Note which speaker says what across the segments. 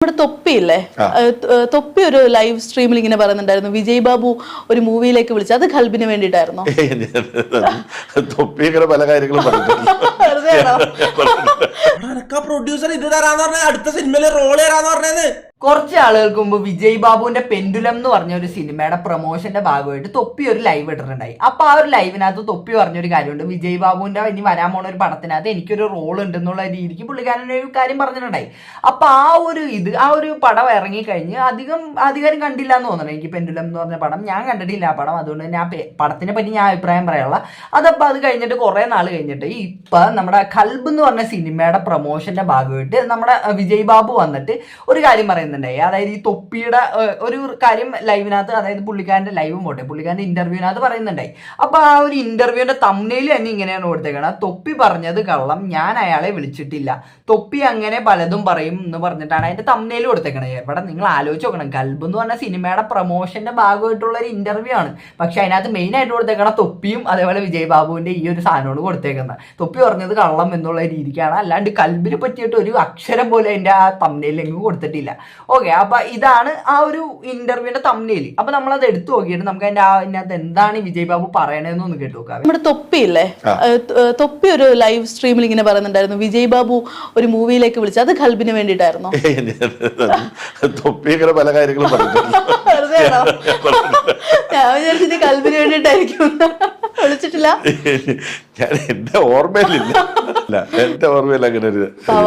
Speaker 1: നമ്മുടെ തൊപ്പിയില്ലേ, തൊപ്പി ഒരു ലൈവ് സ്ട്രീമിൽ ഇങ്ങനെ പറയുന്നുണ്ടായിരുന്നു, വിജയ് ബാബു ഒരു മൂവിയിലേക്ക് വിളിച്ചു. അത് ഖൽബിന് വേണ്ടിയിട്ടായിരുന്നോ?
Speaker 2: തൊപ്പി ഇങ്ങനെ പല കാര്യങ്ങളും
Speaker 3: പ്രൊഡ്യൂസർ ഇത് തരാന്ന് പറഞ്ഞ അടുത്ത സിനിമയില് റോള് തരാന്ന് പറഞ്ഞത്.
Speaker 4: കുറച്ച് ആളുകൾക്ക് മുമ്പ് വിജയ് ബാബുവിന്റെ പെൻഡുലം എന്ന് പറഞ്ഞ ഒരു സിനിമയുടെ പ്രൊമോഷന്റെ ഭാഗമായിട്ട് തൊപ്പി ഒരു ലൈവ് ഇട്ടിട്ടുണ്ടായി. അപ്പൊ ആ ഒരു ലൈവിനകത്ത് തൊപ്പി പറഞ്ഞൊരു കാര്യമുണ്ട്, വിജയ് ബാബുവിന്റെ ഇനി വരാൻ പോണ ഒരു പടത്തിനകത്ത് എനിക്കൊരു റോൾ ഉണ്ടെന്നുള്ള രീതിക്ക് പുള്ളിക്കാരൻ ഒരു കാര്യം പറഞ്ഞിട്ടുണ്ടായി. അപ്പൊ ആ ഒരു പടം ഇറങ്ങിക്കഴിഞ്ഞ് അധികം കണ്ടില്ല എന്ന് തോന്നണം എനിക്ക്. പെൻഡുലം എന്ന് പറഞ്ഞ പടം ഞാൻ കണ്ടിട്ടില്ല ആ പടം, അതുകൊണ്ട് തന്നെ ആ പടത്തിനെ പറ്റി ഞാൻ അഭിപ്രായം പറയാനുള്ള. അതപ്പോൾ അത് കഴിഞ്ഞിട്ട് കുറെ നാൾ കഴിഞ്ഞിട്ട് ഇപ്പൊ നമ്മുടെ ഖൽബ് എന്ന് പറഞ്ഞ സിനിമയുടെ പ്രൊമോഷന്റെ ഭാഗമായിട്ട് നമ്മുടെ വിജയ് ബാബു വന്നിട്ട് ഒരു കാര്യം പറയുന്നുണ്ടായി. അതായത് ഈ തൊപ്പിയുടെ ഒരു കാര്യം ലൈവിനകത്ത്, അതായത് പുള്ളിക്കാരന്റെ ലൈവും പോട്ടെ, പുള്ളിക്കാരന്റെ ഇന്റർവ്യൂവിനകത്ത് പറയുന്നുണ്ടായി. അപ്പൊ ആ ഒരു ഇന്റർവ്യൂവിന്റെ തംബ്നെയിൽ തന്നെ ഇങ്ങനെയാണ് കൊടുത്തേക്കണം, തൊപ്പി പറഞ്ഞത് കള്ളം, ഞാൻ അയാളെ വിളിച്ചിട്ടില്ല, തൊപ്പി അങ്ങനെ പലതും പറയും എന്ന് പറഞ്ഞിട്ടാണ് അതിന്റെ തംബ്നെയിൽ കൊടുത്തേക്കണത്. എവിടെ നിങ്ങൾ ആലോചിച്ച് നോക്കണം, ഖൽബ് എന്ന് പറഞ്ഞ സിനിമയുടെ പ്രൊമോഷന്റെ ഭാഗമായിട്ടുള്ള ഒരു ഇന്റർവ്യൂ ആണ്. പക്ഷെ അതിനകത്ത് മെയിൻ ആയിട്ട് കൊടുത്തേക്കണ തൊപ്പിയും അതേപോലെ വിജയ് ബാബുവിന്റെ ഈ ഒരു സാധനമാണ് കൊടുത്തേക്കുന്നത്. തൊപ്പി പറഞ്ഞത് കള്ളം എന്നുള്ള രീതിക്കാണ്, അല്ലാണ്ട് ഖൽബിനെ പറ്റിയിട്ട് ഒരു അക്ഷരം പോലും അതിന്റെ ആ തംബ്നെയിൽ എങ്ങും കൊടുത്തിട്ടില്ല. ഓക്കെ, അപ്പൊ ഇതാണ് ആ ഒരു ഇന്റർവ്യൂവിന്റെ തംബ്നെയിൽ. അപ്പൊ നമ്മളത് എടുത്തു നോക്കിയിട്ട് നമുക്ക് അതിനകത്ത് എന്താണ് വിജയ് ബാബു പറയണതെന്ന് ഒന്ന് കേട്ടു നോക്കാം.
Speaker 1: നമ്മുടെ തൊപ്പിയില്ലേ, തൊപ്പി ഒരു ലൈവ് സ്ട്രീമിൽ ഇങ്ങനെ പറയുന്നുണ്ടായിരുന്നു, വിജയ് ബാബു ഒരു മൂവിയിലേക്ക് വിളിച്ചു. അത് ഖൽബിന് വേണ്ടിയിട്ടായിരുന്നോ?
Speaker 2: തൊപ്പി ഇങ്ങനെ പല കാര്യങ്ങളും
Speaker 1: ഞാൻ വിചാരിച്ചത് ഖൽബിന് വേണ്ടിയിട്ടായിരിക്കും. വിളിച്ചിട്ടില്ല,
Speaker 2: എന്റെ ഓർമ്മയിലില്ല. എന്റെ ഓർമ്മയിൽ അങ്ങനെ ഒരു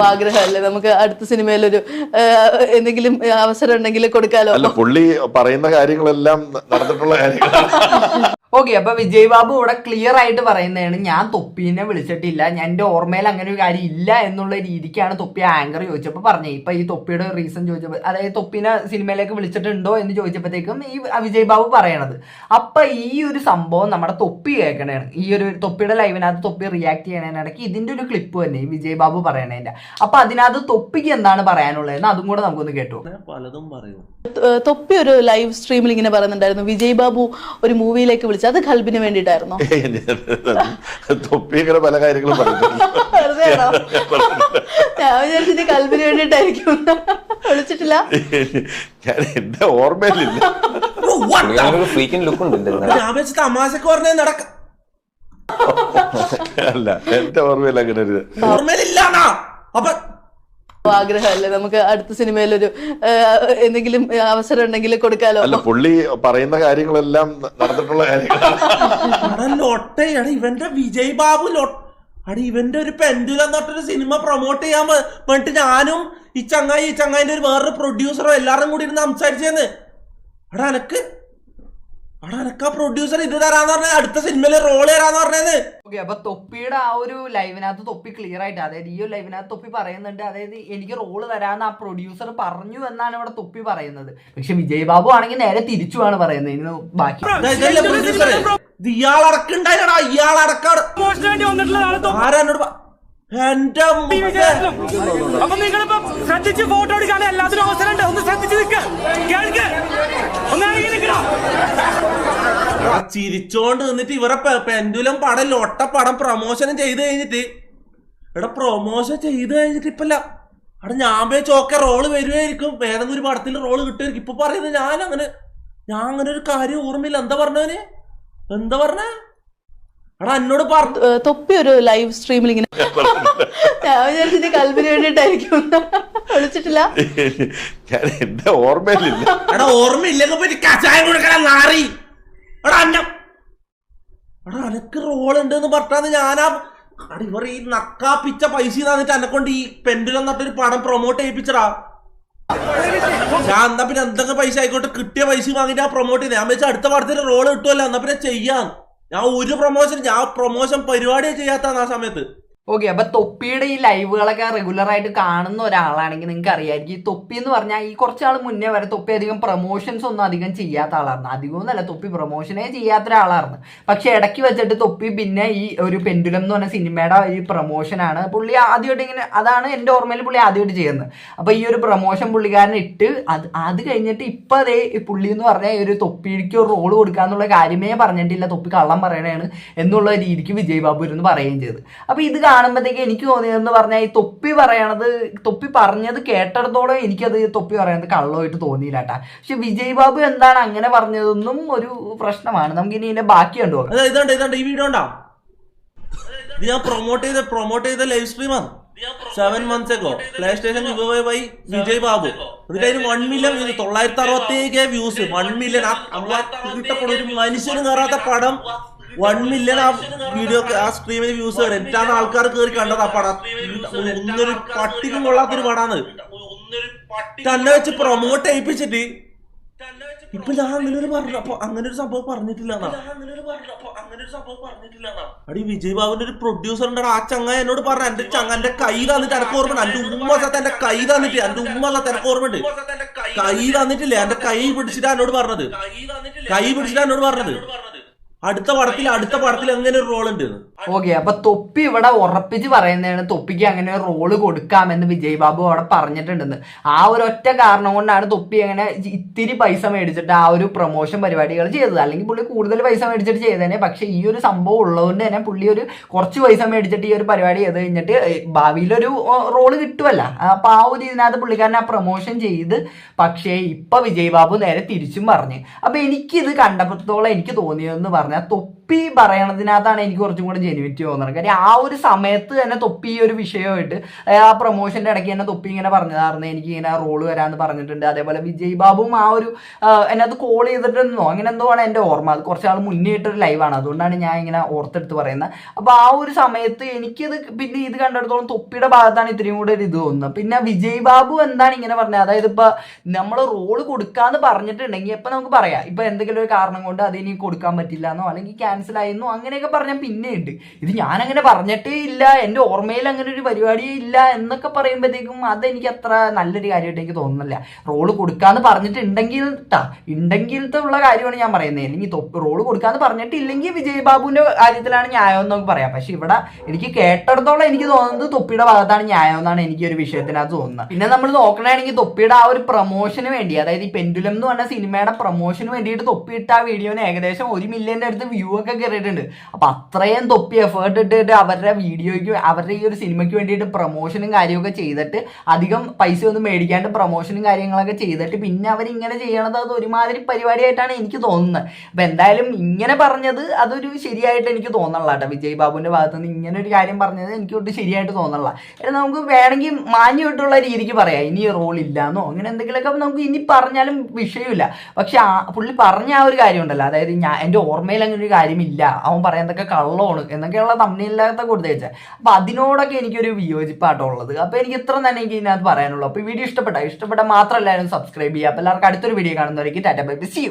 Speaker 1: ആഗ്രഹമല്ലേ നമുക്ക് അടുത്ത സിനിമയിലൊരു എന്തെങ്കിലും അവസരം ഉണ്ടെങ്കിൽ കൊടുക്കാലോ.
Speaker 2: അല്ല, പുള്ളി പറയുന്ന കാര്യങ്ങളെല്ലാം നടന്നിട്ടുള്ള കാര്യങ്ങളാണ്.
Speaker 4: ഓക്കെ, അപ്പൊ വിജയ് ബാബു ഇവിടെ ക്ലിയർ ആയിട്ട് പറയുന്നതാണ്, ഞാൻ തൊപ്പീനെ വിളിച്ചിട്ടില്ല, ഞാൻ എന്റെ ഓർമ്മയിൽ അങ്ങനെ ഒരു കാര്യം ഇല്ല എന്നുള്ള രീതിക്കാണ് തൊപ്പി ആങ്കർ ചോദിച്ചപ്പോൾ പറഞ്ഞത്. ഇപ്പൊ ഈ തൊപ്പിയുടെ റീസൺ ചോദിച്ചപ്പോൾ, അതായത് തൊപ്പിനെ സിനിമയിലേക്ക് വിളിച്ചിട്ടുണ്ടോ എന്ന് ചോദിച്ചപ്പോഴത്തേക്കും ഈ വിജയ് ബാബു പറയണത്. അപ്പൊ ഈ ഒരു സംഭവം നമ്മുടെ തൊപ്പി കേൾക്കണേണ്. ഈ ഒരു തൊപ്പിയുടെ ലൈവിനകത്ത് തൊപ്പി റിയാക്ട് ചെയ്യണതിനിടയ്ക്ക് ഇതിന്റെ ഒരു ക്ലിപ്പ് തന്നെ ഈ വിജയ് ബാബു പറയണതിന്റെ. അപ്പൊ അതിനകത്ത് തൊപ്പിക്ക് എന്താണ് പറയാനുള്ളതെന്ന് അതും കൂടെ നമുക്കൊന്ന് കേട്ടു.
Speaker 3: പലതും പറയും.
Speaker 1: തൊപ്പി ഒരു ലൈവ് സ്ട്രീമിൽ ഇങ്ങനെ പറയുന്നുണ്ടായിരുന്നു, വിജയ് ബാബു ഒരു മൂവിയിലേക്ക് വിളിച്ചു. അത് ഖൽബിന് വേണ്ടിയിട്ടായിരുന്നോ?
Speaker 2: തൊപ്പി ഇങ്ങനെ പല കാര്യങ്ങളും
Speaker 1: ഞാൻ വിചാരിച്ചത് ഖൽബിന് വേണ്ടിയിട്ടായിരിക്കും. വിളിച്ചിട്ടില്ല,
Speaker 2: എന്റെ ഓർമ്മയിലില്ല.
Speaker 3: തമാശക്ക് പറഞ്ഞ നടക്ക
Speaker 2: അല്ല, എന്റെ ഓർമ്മയിൽ അങ്ങനെ ഒരു
Speaker 3: ഓർമ്മയിലില്ല. അപ്പൊ
Speaker 1: ആഗ്രഹമല്ലേ നമുക്ക് അടുത്ത സിനിമയിലൊരു എന്തെങ്കിലും അവസരം ഉണ്ടെങ്കിൽ കൊടുക്കാലോ.
Speaker 2: അല്ല, പുള്ളി പറയുന്ന കാര്യങ്ങളെല്ലാം നടന്നിട്ടുള്ള കാര്യങ്ങളാണ്.
Speaker 3: ലൊട്ടയാണ് ഇവന്റെ വിജയ് ബാബു. ഇവന്റെ ഒരു പെൻഡുലം എന്ന് പറഞ്ഞൊരു സിനിമ പ്രൊമോട്ട് ചെയ്യാൻ വേണ്ടിട്ട് ഞാനും ഈ ചങ്ങായിന്റെ ഒരു വേറൊരു പ്രൊഡ്യൂസറോ എല്ലാവരും കൂടി ഇരുന്ന് സംസാരിച്ചേന്ന്. അനക്കാ പ്രൊഡ്യൂസർ ഇത് തരാന്ന് പറഞ്ഞ അടുത്ത സിനിമയില് റോള് തരാന്ന് പറഞ്ഞത്.
Speaker 4: ഓക്കെ, അപ്പൊ തൊപ്പിയുടെ ആ ഒരു ലൈവിനകത്ത് തൊപ്പി ക്ലിയർ ആയിട്ട്, അതായത് ഈ ഒരു ലൈവിനകത്ത് തൊപ്പി പറയുന്നുണ്ട്, അതായത് എനിക്ക് റോള് തരാന്ന് ആ പ്രൊഡ്യൂസർ പറഞ്ഞു എന്നാണ് ഇവിടെ തൊപ്പി പറയുന്നത്. പക്ഷെ വിജയ് ബാബു ആണെങ്കിൽ നേരെ തിരിച്ചുമാണ് പറയുന്നത്. ഇന്ന് ബാക്കി
Speaker 3: ഇയാളടക്കുണ്ടായില്ലടാ, ഇയാളടക്കാട് ആരാനോട് എന്റെ
Speaker 5: അപ്പൊ നിങ്ങളിപ്പോ ശ്രദ്ധിച്ച് ഫോട്ടോ എടുക്കാൻ എല്ലാത്തിനും അവസരം ഉണ്ട്. ഒന്ന് ശ്രദ്ധിച്ച് കേൾക്ക്,
Speaker 3: ചിരിച്ചോണ്ട് നിന്നിട്ട് ഇവരെ പെൻഡുലം പടം ലൊട്ടപ്പടം പ്രൊമോഷനും ചെയ്ത് കഴിഞ്ഞിട്ട് പ്രൊമോഷൻ ചെയ്ത് കഴിഞ്ഞിട്ട് ഇപ്പല്ല ഞാൻ പോയി ചോക്ക റോള് വരുമായിരിക്കും, ഏതെങ്കിലും ഒരു പടത്തിൽ റോള് കിട്ടുമായിരിക്കും. ഇപ്പൊ പറയുന്നത് ഞാൻ അങ്ങനെ ഒരു കാര്യം ഓർമ്മയില്ല. എന്താ പറഞ്ഞവന്? എന്നോട്
Speaker 1: തൊപ്പി ഒരു ലൈവ് സ്ട്രീമിൽ ഇങ്ങനെ ഞാൻ വിചാരിച്ചത് ഖൽബിന് വേണ്ടിയിട്ടായിരിക്കും. വിളിച്ചിട്ടില്ല,
Speaker 2: എന്റെ ഓർമ്മയിലില്ല.
Speaker 3: ഓർമ്മയില്ലെങ്കിൽ പോയി കഷായം കൊടുക്കണം നാറി. അനക്ക് റോൾ ഉണ്ട് എന്ന് പറഞ്ഞാന്ന് ഞാനാ ഇവർ ഈ നക്കാപ്പിച്ച പൈസ തന്നിട്ട് എന്നെ കൊണ്ട് ഈ പെൻഡുലം എന്നിട്ടൊരു പടം പ്രൊമോട്ട് ചെയ്യിപ്പിച്ചടാ. ഞാൻ എന്നാ പിന്നെ എന്തൊക്കെ പൈസ ആയിക്കോട്ടെ, കിട്ടിയ പൈസ വാങ്ങിട്ട് ആ പ്രൊമോട്ട് ചെയ്ത് ഞാൻ വെച്ചാൽ അടുത്ത പടത്തിന് റോള് കിട്ടുമല്ലോ, എന്നാ പിന്നെ ചെയ്യാം. ഞാൻ പ്രൊമോഷൻ പരിപാടിയെ ചെയ്യാത്ത ആ സമയത്ത്.
Speaker 4: ഓക്കെ, അപ്പൊ തൊപ്പിയുടെ ഈ ലൈവുകളൊക്കെ റെഗുലർ ആയിട്ട് കാണുന്ന ഒരാളാണെങ്കിൽ നിങ്ങൾക്ക് അറിയാമായിരിക്കും, ഈ തൊപ്പി എന്ന് പറഞ്ഞാൽ ഈ കുറച്ചാൾ മുന്നേ വരെ തൊപ്പി അധികം പ്രൊമോഷൻസ് ഒന്നും അധികം ചെയ്യാത്ത ആളായിരുന്നു. അധികമൊന്നുമല്ല, തൊപ്പി പ്രൊമോഷനേ ചെയ്യാത്ത ഒരാളായിരുന്നു. പക്ഷെ ഇടയ്ക്ക് വെച്ചിട്ട് തൊപ്പി പിന്നെ ഈ ഒരു പെൻഡുലം എന്ന് പറഞ്ഞ സിനിമയുടെ ഈ പ്രൊമോഷനാണ് പുള്ളി ആദ്യമായിട്ട് ഇങ്ങനെ, അതാണ് എൻ്റെ ഓർമ്മയിൽ പുള്ളി ആദ്യമായിട്ട് ചെയ്യുന്നത്. അപ്പൊ ഈ ഒരു പ്രൊമോഷൻ പുള്ളിക്കാരൻ ഇട്ട് അത് കഴിഞ്ഞിട്ട് ഇപ്പൊ അതേ പുള്ളി എന്ന് പറഞ്ഞാൽ ഈ ഒരു തൊപ്പിക്ക് ഒരു റോള് കൊടുക്കാന്നുള്ള കാര്യമേ പറഞ്ഞിട്ടില്ല, തൊപ്പി കള്ളം പറയണതാണ് എന്നുള്ള രീതിക്ക് വിജയ് ബാബു ഇരുന്ന് പറയുകയും ചെയ്തു. അപ്പൊ ഇത് കാണുമ്പോഴത്തേക്ക് എനിക്ക് തോന്നിയതെന്ന് പറഞ്ഞാൽ ഈ തൊപ്പി പറയണത്, തൊപ്പി പറഞ്ഞത് കേട്ടിടത്തോളം എനിക്കത് തൊപ്പി പറയണത് കള്ളമായിട്ട് തോന്നിയില്ല കേട്ടാ. പക്ഷെ വിജയ് ബാബു എന്താണ് അങ്ങനെ പറഞ്ഞതൊന്നും ഒരു പ്രശ്നമാണ്. നമുക്ക് ഇനി ഇതിന്റെ ബാക്കി കണ്ടുപോകാം.
Speaker 3: ഇതുണ്ട് ഈ വീഡിയോ ഉണ്ടാ, ഇത് ഞാൻ പ്രൊമോട്ട് ചെയ്ത ലൈവ് സ്ട്രീമാണ് 7 months ago. PlayStation giveaway by Vijay Babu. ഇതിൽ 1 million views, 967K views, 1 million. കിട്ടപ്പെടും ഒരു മനുഷ്യനും കയറാത്ത പടം 1 million ആ വീഡിയോ ആ സ്ട്രീമിൽ വ്യൂസ് കയറി. എന്നിട്ടാണ് ആൾക്കാർ കയറി കണ്ടത് ആ പടം. ഒന്നൊരു പട്ടിക്കും കൊള്ളാത്തൊരു പടാണ്. തന്നെ വെച്ച് പ്രൊമോട്ട് ചെയ്യിപ്പിച്ചിട്ട് ഇപ്പൊ ഞാൻ അങ്ങനെ ഒരു സംഭവം പറഞ്ഞിട്ടില്ല. അടി വിജയ് ബാബുവിന്റെ ഒരു പ്രൊഡ്യൂസർ ഉണ്ട്, ആ ചങ്ങ എന്നോട് പറഞ്ഞു, എന്റെ കൈ തന്നിട്ട് എനക്ക് ഓർമ്മയുണ്ട്, എന്റെ ഉമ്മ സത്ത് എന്റെ കൈ തന്നിട്ട്, എന്റെ ഉമ്മ സത്ത് എനക്ക് ഓർമ്മയുണ്ട്, കൈ തന്നിട്ടില്ലേ, എന്റെ കൈ പിടിച്ചിട്ടാ എന്നോട് പറഞ്ഞത്, അടുത്ത പടത്തിൽ അങ്ങനെ ഒരു റോൾ ഉണ്ട്.
Speaker 4: ഓക്കെ, അപ്പൊ തൊപ്പി ഇവിടെ ഉറപ്പിച്ച് പറയുന്നതാണ് തൊപ്പിക്ക് അങ്ങനെ ഒരു റോള് കൊടുക്കാമെന്ന് വിജയ് ബാബു അവിടെ പറഞ്ഞിട്ടുണ്ടെന്ന്. ആ ഒരു ഒറ്റ കാരണം കൊണ്ടാണ് തൊപ്പി അങ്ങനെ ഇത്തിരി പൈസ മേടിച്ചിട്ട് ആ ഒരു പ്രൊമോഷൻ പരിപാടികൾ ചെയ്തത്. അല്ലെങ്കിൽ പുള്ളി കൂടുതൽ പൈസ മേടിച്ചിട്ട് ചെയ്തേനെ. പക്ഷെ ഈ ഒരു സംഭവം ഉള്ളതുകൊണ്ട് തന്നെ പുള്ളി ഒരു കുറച്ച് പൈസ മേടിച്ചിട്ട് ഈ ഒരു പരിപാടി ചെയ്ത് കഴിഞ്ഞിട്ട് ഭാവിയിലൊരു റോള് കിട്ടുമല്ല. അപ്പൊ ആ ഒരു ഇതിനകത്ത് പുള്ളിക്കാരൻ ആ പ്രൊമോഷൻ ചെയ്ത്. പക്ഷേ ഇപ്പൊ വിജയ് ബാബു നേരെ തിരിച്ചും പറഞ്ഞ്. അപ്പൊ എനിക്കിത് കണ്ടപ്പോഴത്തോളം എനിക്ക് തോന്നിയതെന്ന് പറഞ്ഞാൽ തൊപ്പി പറയണതിനകത്താണ് എനിക്ക് കുറച്ചും കൂടെ ജെനുവിറ്റി തോന്നുന്നത്. കാര്യം ആ ഒരു സമയത്ത് തന്നെ തൊപ്പി ഈ ഒരു വിഷയമായിട്ട് ആ പ്രൊമോഷന്റെ ഇടയ്ക്ക് തന്നെ തൊപ്പി ഇങ്ങനെ പറഞ്ഞതായിരുന്നു, എനിക്ക് ഇങ്ങനെ റോള് വരാമെന്ന് പറഞ്ഞിട്ടുണ്ട്. അതേപോലെ വിജയ് ബാബുവും ആ ഒരു എന്നെ അത് കോൾ ചെയ്തിട്ടുണ്ടെന്നോ അങ്ങനെ എന്തോ ആണ് എൻ്റെ ഓർമ്മ. അത് കുറച്ചാൾ മുന്നേ ഇട്ടൊരു ലൈവാണ്, അതുകൊണ്ടാണ് ഞാൻ ഇങ്ങനെ ഓർത്തെടുത്ത് പറയുന്നത്. അപ്പോൾ ആ ഒരു സമയത്ത് എനിക്കിത് പിന്നെ ഇത് കണ്ടെടുത്തോളം തൊപ്പിയുടെ ഭാഗത്താണ് ഇത്രയും കൂടെ ഒരു ഇത് തോന്നുന്നത്. പിന്നെ വിജയ് ബാബു എന്താണ് ഇങ്ങനെ പറഞ്ഞത്, അതായത് ഇപ്പൊ നമ്മൾ റോള് കൊടുക്കാന്ന് പറഞ്ഞിട്ടുണ്ടെങ്കിൽ ഇപ്പൊ നമുക്ക് പറയാം ഇപ്പൊ എന്തെങ്കിലും ഒരു കാരണം കൊണ്ട് അതിനി കൊടുക്കാൻ പറ്റില്ല എന്നോ അല്ലെങ്കിൽ ക്യാൻസൽ ആയിരുന്നു അങ്ങനെയൊക്കെ പറഞ്ഞാൽ പിന്നെ ഉണ്ട്. ഇത് ഞാനങ്ങനെ പറഞ്ഞിട്ടേ ഇല്ല, എൻ്റെ ഓർമ്മയിൽ അങ്ങനെ ഒരു പരിപാടിയേ ഇല്ല എന്നൊക്കെ പറയുമ്പോഴത്തേക്കും അതെനിക്ക് അത്ര നല്ലൊരു കാര്യമായിട്ട് എനിക്ക് തോന്നുന്നില്ല. റോള് കൊടുക്കാന്ന് ഉണ്ടെങ്കിലത്തെ ഉള്ള കാര്യമാണ് ഞാൻ പറയുന്നത്. അല്ലെങ്കിൽ റോള് കൊടുക്കാന്ന് പറഞ്ഞിട്ടില്ലെങ്കിൽ വിജയ് ബാബുവിന്റെ കാര്യത്തിലാണ് ന്യായം എന്നൊക്കെ പറയാം. പക്ഷെ ഇവിടെ എനിക്ക് കേട്ടിടത്തോളം എനിക്ക് തോന്നുന്നത് തൊപ്പിയുടെ ഭാഗത്താണ് ന്യായം എന്നാണ് എനിക്ക് ഒരു വിഷയത്തിനകത്ത് തോന്നുന്നത്. പിന്നെ നമ്മൾ നോക്കണമെങ്കിൽ തൊപ്പിയുടെ ആ ഒരു പ്രൊമോഷന് വേണ്ടി, അതായത് ഈ പെൻഡുലം എന്ന് പറഞ്ഞ സിനിമയുടെ പ്രൊമോഷന് വേണ്ടിയിട്ട് തൊപ്പിയിട്ട ആ വീഡിയോന് ഏകദേശം 1 million അടുത്ത് വ്യൂ ഒക്കെ കയറിയിട്ടുണ്ട്. അപ്പൊ അത്രയും തൊപ്പി എഫേർട്ട് ഇട്ടിട്ട് അവരുടെ വീഡിയോയ്ക്ക് അവരുടെ ഈ ഒരു സിനിമയ്ക്ക് വേണ്ടിയിട്ട് പ്രൊമോഷനും കാര്യമൊക്കെ ചെയ്തിട്ട് അധികം പൈസ ഒന്നും മേടിക്കാണ്ട് പ്രൊമോഷനും കാര്യങ്ങളൊക്കെ ചെയ്തിട്ട് പിന്നെ അവരിങ്ങനെ ചെയ്യണത് അത് ഒരുമാതിരി പരിപാടിയായിട്ടാണ് എനിക്ക് തോന്നുന്നത്. അപ്പൊ എന്തായാലും ഇങ്ങനെ പറഞ്ഞത് അതൊരു ശരിയായിട്ട് എനിക്ക് തോന്നണില്ല കേട്ടോ. വിജയ് ബാബുവിന്റെ ഭാഗത്ത് നിന്ന് ഇങ്ങനെ ഒരു കാര്യം പറഞ്ഞത് എനിക്ക് ഒട്ടും ശരിയായിട്ട് തോന്നണില്ല. നമുക്ക് വേണമെങ്കിൽ മാന്യമായിട്ടുള്ള രീതിക്ക് പറയാം, ഇനി റോൾ ഇല്ലാന്നോ അങ്ങനെ എന്തെങ്കിലുമൊക്കെ നമുക്ക് ഇനി പറഞ്ഞാലും വിഷയമില്ല. പക്ഷെ പുള്ളി പറഞ്ഞ ആ ഒരു കാര്യം ഉണ്ടല്ലോ, അതായത് എൻ്റെ ഓർമ്മയിൽ അങ്ങനെ ഒരു കാര്യമില്ല, അവൻ പറയുന്നതൊക്കെ കള്ളമാണ് എന്നൊക്കെയുള്ള തമ്മിലില്ലാത്ത കൊടുത്തേച്ചത്. അപ്പൊ അതിനോടൊക്കെ എനിക്കൊരു വിയോജിപ്പായിട്ടുള്ളത്. അപ്പൊ എനിക്ക് ഇത്ര തന്നെ എനിക്ക് ഇതിനകത്ത് പറയാനുള്ളൂ. അപ്പൊ ഈ വീഡിയോ ഇഷ്ടപ്പെട്ട മാത്രം എല്ലാവരും സബ്സ്ക്രൈബ് ചെയ്യുക. അപ്പൊ എല്ലാവർക്കും അടുത്തൊരു വീഡിയോ കാണുന്നവരേക്ക് tata bye bye, see U.